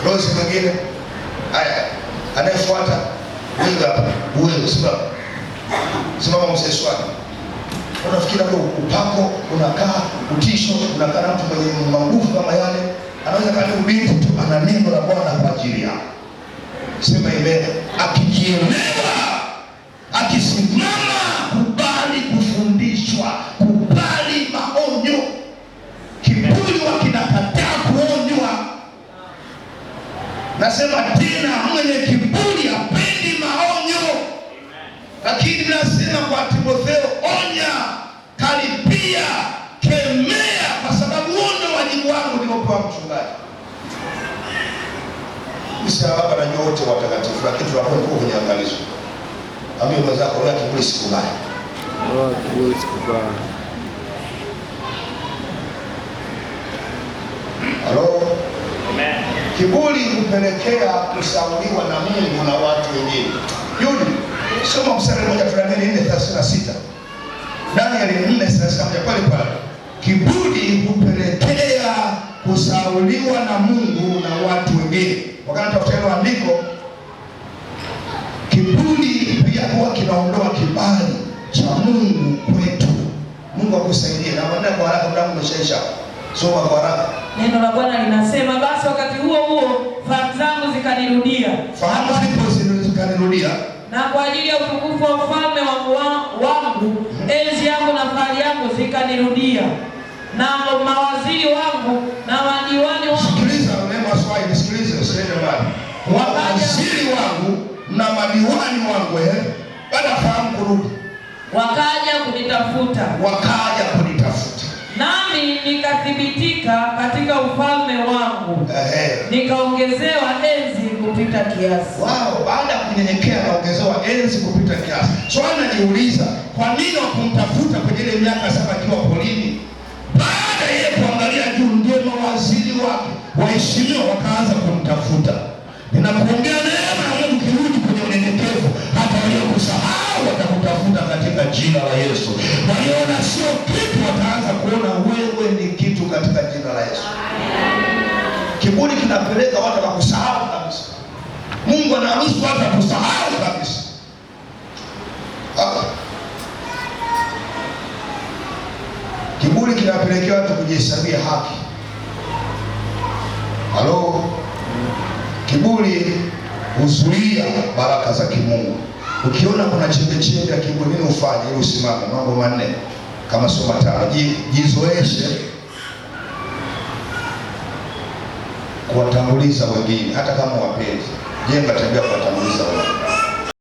Rozi mwingine. Haya, anayefuata wewe simama mzee swali. Unafikiri hapo upako unakaa, utisho unakaa na mtu mwenye nguvu kama yale, anaweza kama ubinti tu ana neno la Bwana kwa ajili yako. Sema amen. Akijielewa, akisimama, kubali kufundishwa, kubali maonyo. Kiburi wakinakataa kuonywa. Nasema tena, mwenye kiburi hapendi maonyo. Lakini nasema kwa Timotheo, onya, karipia, kemea, kwa sababu huo ndio wajibu wangu niliopewa mchungaji. Sisi hapa na nyote watakatifu, lakini tunakwenda kwa kwenye angalizo. Ambie mwenzako, roho ya kiburi sikubali. Roho ya kiburi sikubali. Halo? Amen. Kiburi hupelekea kusauliwa na Mungu na watu wengine. Yudi, soma mstari mmoja Danieli 4:36. Danieli 4:36 pale pale. Kiburi hupelekea kusauliwa na Mungu na watu wengine. Wakati tafsiri andiko, kiburi pia huwa kinaondoa kibali cha Mungu kwetu. Mungu akusaidie. Na baada kwa haraka mdangu umeshaisha. Soma kwa haraka. Neno la Bwana linasema, basi wakati huo fahamu zangu zikanirudia. Fahamu zikanirudia. Na kwa ajili ya utukufu wa ufalme wangu, enzi yangu na fahari yangu zikanirudia. Na mawaziri wangu na madiwani wangu. Sikiliza neno swali, nisikilize usiende mbali. Waziri wangu na madiwani wangu baada ya fahamu kurudi, wakaja kunitafuta. Nami nikathibitika katika ufalme wangu. Nikaongezewa enzi kupita kiasi. Wao baada ya kunyenyekea naongezewa enzi kupita kiasi. Swali najiuliza, kwa nini wakumtafuta kwenye ile miaka 7 akiwa polini? Baada ya kuangalia juu, ndio mawaziri wake waheshimiwa wakaanza kumtafuta. Ninakuombea neema ya Mungu kirudi kwenye unyenyekevu, hata waliokusahau watakutafuta katika jina la Yesu. Waliona sio kitu, wataanza kuona wewe ni kitu katika jina la Yesu. Kiburi kinapeleka watu wakusahau kabisa. Mungu anaruhusu watu wakusahau kabisa. Kiburi kinapelekea watu kujihesabia haki. Halo? Kiburi huzuia baraka za kimungu. Ukiona kuna chembe ya kiburi, nini ufanye ili usimame? Mambo 4 kama soma 5. Jizoeshe kuwatanguliza wengine hata kama wapenzi. Jenga tabia kwa